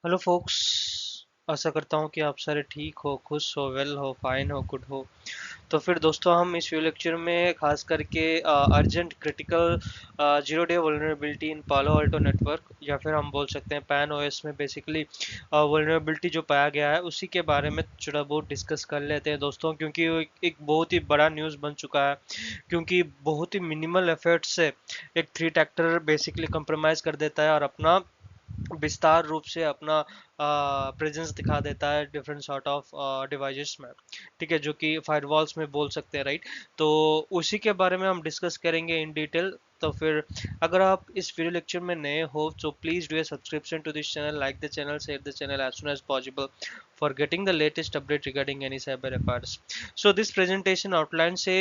Hello focus. आशा करता हूँ कि आप सारे ठीक हो, खुश हो, वेल हो, फाइन हो, गुड हो। तो फिर दोस्तों हम इस वीडियो लेक्चर में खास करके urgent critical zero day vulnerability in Palo Alto network, या फिर हम बोल सकते हैं पैन ओएस में बेसिकली वल्नरेबिलिटी जो पाया गया है उसी के बारे में थोड़ा बहुत डिस्कस कर लेते हैं दोस्तों, क्योंकि वो एक बहुत ही बड़ा न्यूज़ बन चुका है। क्योंकि बहुत ही मिनिमल एफर्ट से एक थ्री टैक्टर बेसिकली कंप्रोमाइज कर देता है और अपना विस्तार रूप से अपना प्रेजेंस दिखा देता है डिफरेंट सॉर्ट ऑफ डिवाइसेस में। ठीक है, जो कि फायरवॉल्स में बोल सकते हैं, राइट। तो उसी के बारे में हम डिस्कस करेंगे इन डिटेल। तो फिर अगर आप इस वीडियो लेक्चर में नए हो तो please do a subscription to this channel, like the channel, share the channel as soon as possible for getting the latest update regarding any cyber attacks. So this presentation outlines a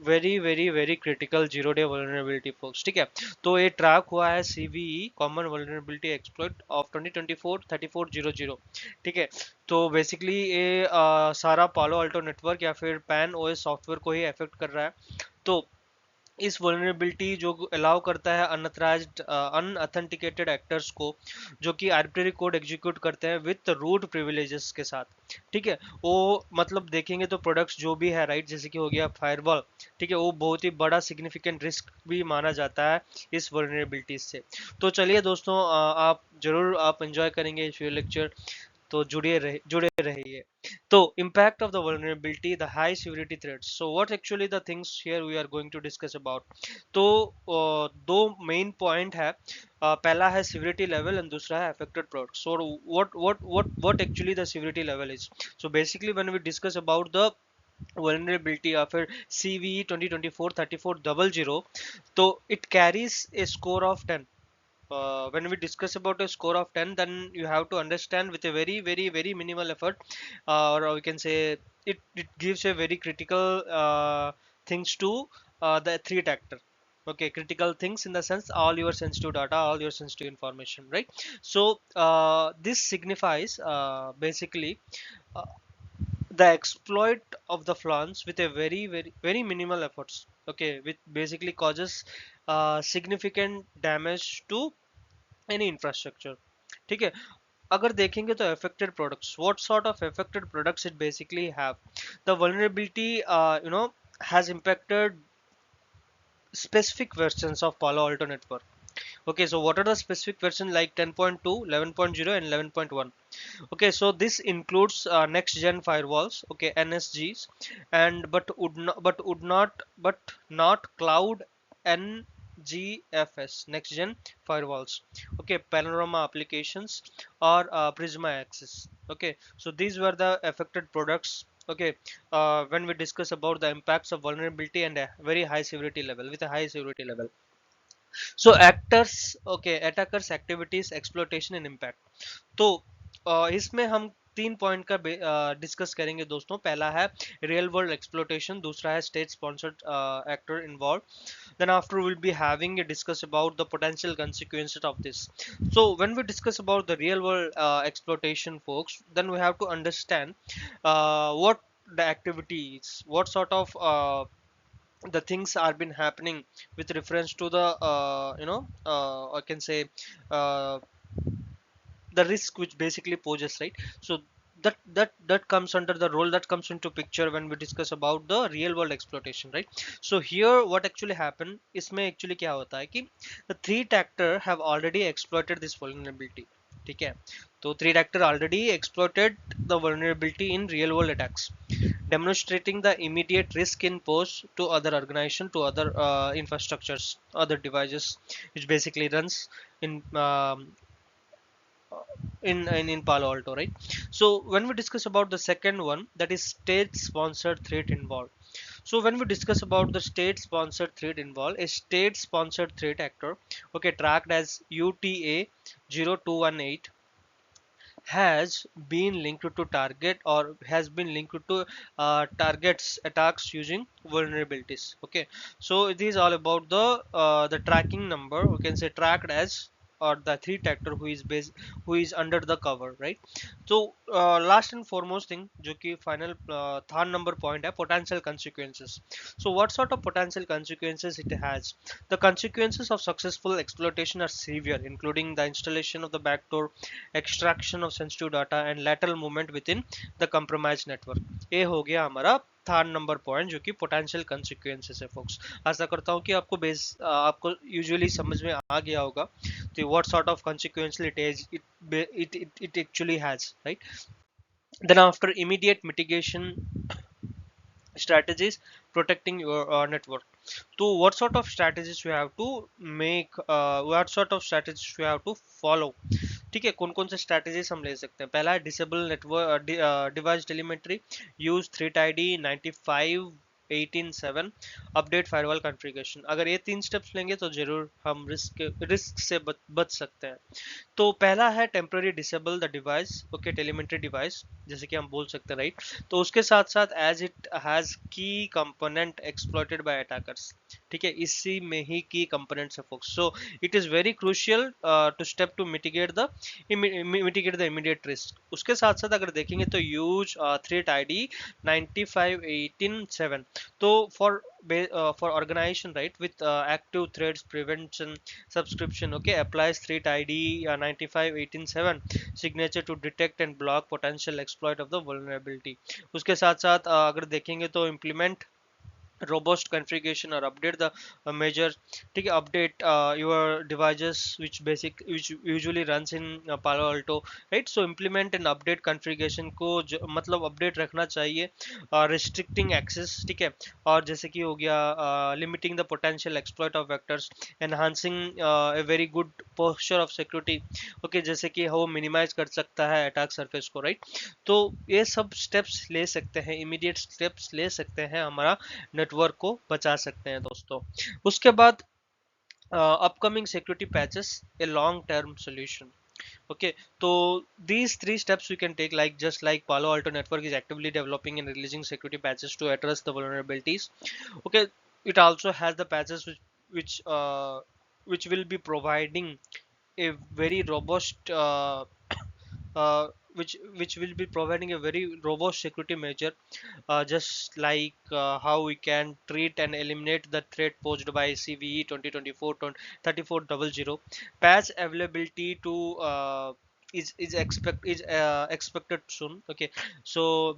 very critical zero day vulnerability folks। ठीक है, तो ये track हुआ है CVE common vulnerability exploit of 2024 3400। ठीक है, तो basically ये सारा पालो अल्टो नेटवर्क या फिर पैन ओएस सॉफ्टवेयर को ही अफेक्ट कर रहा है। तो इस वल्नरेबिलिटी जो अलाउ करता है अनऑथराइज्ड अनऑथेंटिकेटेड एक्टर्स को, जो कि आर्बिट्ररी कोड एग्जीक्यूट करते हैं विद रूट प्रिविलेजेस के साथ। ठीक है, वो मतलब देखेंगे तो प्रोडक्ट्स जो भी है, राइट, जैसे कि हो गया फायरवॉल। ठीक है, वो बहुत ही बड़ा सिग्निफिकेंट रिस्क भी माना जाता है इस वल्नरेबिलिटीज से। तो चलिए दोस्तों, आप जरूर आप एंजॉय करेंगे इस लेक्चर। तो जुड़े रहिए। तो impact of the vulnerability, the high severity threats, so what actually the things here we are going to discuss about। तो दो मेन पॉइंट है। पहला है severity level and दूसरा है affected products। so what actually the severity level is। so basically when we discuss about the vulnerability or फिर CVE 2024-3400, तो it carries a score of 10। when we discuss about a score of 10, then you have to understand with a very minimal effort, or we can say it gives a very critical things to the three actor. Okay, critical things in the sense all your sensitive data, all your sensitive information, right? So this signifies basically uh, the exploit of the flaws with a very minimal efforts, okay, which basically causes significant damage to any infrastructure. ठीक है, अगर देखेंगे तो affected products, what sort of affected products it basically have. The vulnerability has impacted specific versions of Palo Alto network। Okay, so what are the specific versions like 10.2, 11.0 and 11.1? Okay, so this includes next gen firewalls, okay, NSGs, and but not cloud NGFS, next gen firewalls, okay, panorama applications or Prisma access. Okay, so these were the affected products. Okay, when we discuss about the impacts of vulnerability and a very high severity level, with a high severity level, so actors, okay, attackers activities exploitation and impact। तो इसमें हम तीन point का discuss करेंगे दोस्तों। पहला है real world exploitation, दूसरा है state sponsored actor involve, then after we'll be having a discuss about the potential consequences of this। so when we discuss about the real world exploitation folks, then we have to understand what the activities, what sort of the things are been happening with reference to the I can say uh, the risk which basically poses, right? So that comes under the role that comes into picture when we discuss about the real world exploitation, right? So here what actually happened इसमें actually क्या होता है कि the threat actor have already exploited this vulnerability। ठीक है, तो threat actor already exploited the vulnerability in real world attacks, demonstrating the immediate risk in pose to other organization, to other infrastructures, other devices, which basically runs in in Palo Alto, right? So when we discuss about the second one, that is state sponsored threat involved. So when we discuss about the state sponsored threat involved, a state sponsored threat actor, okay, tracked as UTA 0218, has been linked to target or has been linked to targets attacks using vulnerabilities. Okay, so it is all about the tracking number, we can say tracked as or the threat actor who is under the cover, right? So last and foremost thing जो कि final third number point है potential consequences. So what sort of potential consequences it has? The consequences of successful exploitation are severe, including the installation of the backdoor, extraction of sensitive data, and lateral movement within the compromised network. ये हो गया हमारा third number point जो कि potential consequences है focus. आशा करता हूँ कि आपको आपको यूजुअली समझ में आ गया होगा तो what sort of consequence it actually has, right? Then after immediate mitigation strategies protecting your network. So what sort of strategies we have to make, what sort of strategies we have to follow? ठीक है, कौन कौन से strategies हम ले सकते हैं. पहला है disable network device telemetry, use threat ID 95.18.7, update firewall configuration. अगर ये तीन स्टेप्स लेंगे तो जरूर हम रिस्क से बच सकते हैं. तो पहला है temporary disable the device, okay, telemetry device जैसे कि हम बोल सकते हैं, राइट? तो उसके साथ साथ as it has key component exploited by attackers. ठीक है, इसी में ही की कंपोनेंट्स है focus. So it is very crucial to step to mitigate the immediate risk. उसके साथ साथ अगर देखेंगे तो यूज थ्रेट आईडी 95.18.7. तो for organization, right, with active threats prevention subscription, okay, applies threat id 95.18.7 signature to detect and block potential exploit of the vulnerability. उसके साथ साथ अगर देखेंगे तो implement robust configuration or update the measure. ठीक है, update your devices which usually runs in Palo Alto, right? So implement and update configuration को मतलब update रखना चाहिए. Restricting access, ठीक है, और जैसे कि हो गया limiting the potential exploit of vectors, enhancing a very good posture of security, okay, जैसे कि वो minimize कर सकता है attack surface को, right? तो ये सब स्टेप्स ले सकते हैं, इमीडिएट स्टेप्स ले सकते हैं, हमारा नेटवर्क को बचा सकते हैं दोस्तों. उसके बाद upcoming security patches, a long term solution. Okay, so these three steps we can take, like just like Palo Alto Network is actively developing and releasing security patches to address the vulnerabilities. Okay, it also has the patches which will be providing a very robust which will be providing a very robust security measure, just like how we can treat and eliminate the threat posed by CVE 2024-3400. Patch availability to expected soon. Okay, so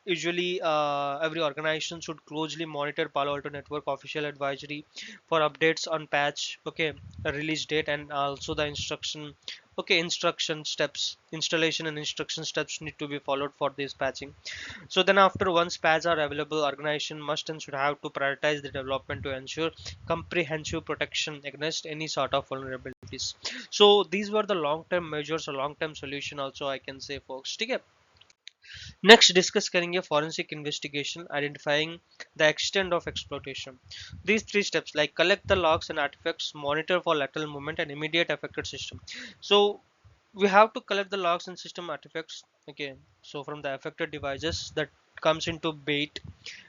usually every organization should closely monitor Palo Alto Network official advisory for updates on patch, okay, release date, and also the instruction, okay, instruction steps, installation and instruction steps need to be followed for this patching. So then after once patches are available, organization must and should have to prioritize the development to ensure comprehensive protection against any sort of vulnerabilities. So these were the long term measures or long term solution also, I can say folks. ठीक है, next discuss करेंगे forensic investigation, identifying the extent of exploitation. These three steps like collect the logs and artifacts, monitor for lateral movement, and immediate affected system. So we have to collect the logs and system artifacts, okay, so from the affected devices that comes into bait,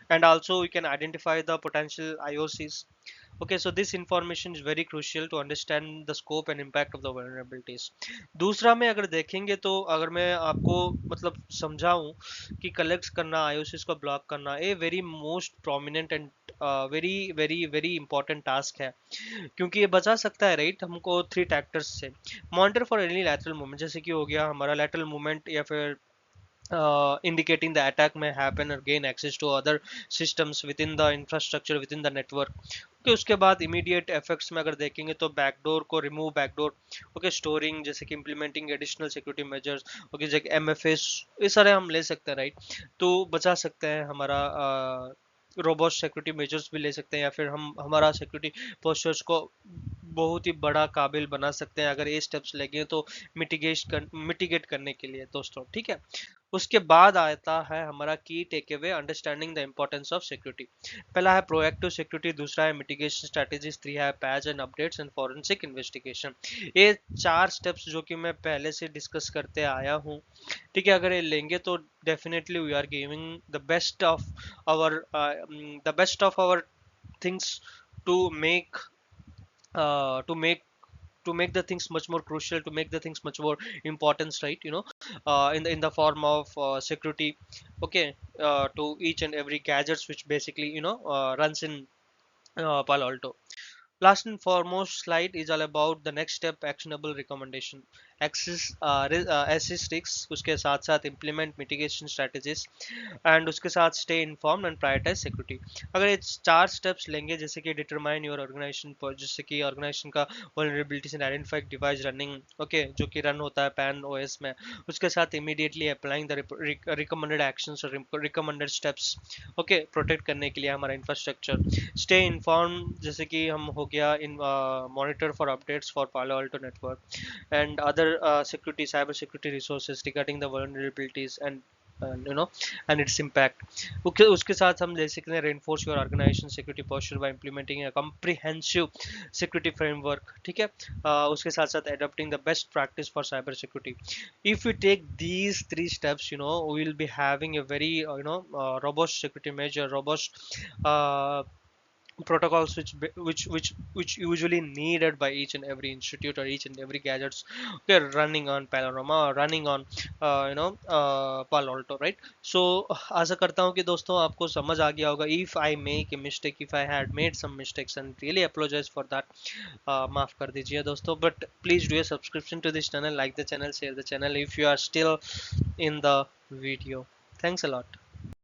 and also we can identify the potential IOCs. Okay, so this information is very crucial to understand the scope and impact of the vulnerabilities. दूसरा में अगर देखेंगे तो अगर मैं आपको मतलब समझाऊं कि कलेक्ट करना, आईओसीज को ब्लॉक करना, ये very most prominent and very very very important task है, क्योंकि ये बचा सकता है, राइट, हमको थ्री टैक्टर्स से. Monitor for any lateral movement, जैसे कि हो गया हमारा लैटरल मूवमेंट, या फिर indicating the attack may happen or gain access to other systems within the infrastructure within the network. Okay, उसके बाद इमीडिएट इफेक्ट्स में अगर देखेंगे तो बैकडोर को रिमूव, बैकडोर, ओके, स्टोरिंग, जैसे कि implementing additional security measures, okay, जैसे एमएफएस, ये सारे हम ले सकते हैं, राइट? तो बचा सकते हैं हमारा रोबोस्ट सिक्योरिटी मेजर्स भी ले सकते हैं, या फिर हम हमारा सिक्योरिटी पोस्चर्स को बहुत ही बड़ा काबिल बना सकते हैं अगर ये स्टेप्स लेंगे तो मिटिगेट करने के लिए दोस्तों. ठीक है, उसके बाद आता है हमारा key takeaway, understanding the importance of security. पहला है प्रोएक्टिव सिक्योरिटी, दूसरा है मिटिगेशन स्ट्रेटेजीज, थ्री है patch and updates and forensic investigation. ये चार स्टेप्स जो कि मैं पहले से डिस्कस करते आया हूँ, ठीक है, अगर ये लेंगे तो definitely we are giving the best of our things to make to make the things much more crucial, to make the things much more importance, right? In the form of security, okay, to each and every gadgets which basically runs in Palo Alto. Last and foremost slide is all about the next step, actionable recommendation. Assist tricks, उसके साथ साथ implement mitigation strategies, and उसके साथ stay informed and prioritize security. अगर ये चार steps लेंगे, जैसे कि determine your organization पर, जैसे कि organization का vulnerabilities and identify device running, okay, जो कि run होता है PAN OS में, उसके साथ immediately applying the recommended actions और recommended steps, okay, protect करने के लिए हमारा infrastructure. Stay informed, जैसे कि हम हो गया in monitor for updates for Palo Alto network and other security, cyber security resources regarding the vulnerabilities and its impact. उसके साथ हम ले सकते हैं reinforce your organization security posture by implementing a comprehensive security framework, ठीक है. उसके साथ साथ adopting the best practice for cyber security. If we take these three steps, we will be having a very robust security measure, robust protocols which usually needed by each and every institute or each and every gadgets, okay, running on Panorama or running on Palo Alto, right? So आशा करता हूँ कि दोस्तों आपको समझ आ गया होगा. If I make a mistake, if I had made some mistakes, and really apologize for that, माफ कर दीजिए दोस्तों. But please do a subscription to this channel, like the channel, share the channel if you are still in the video. Thanks a lot.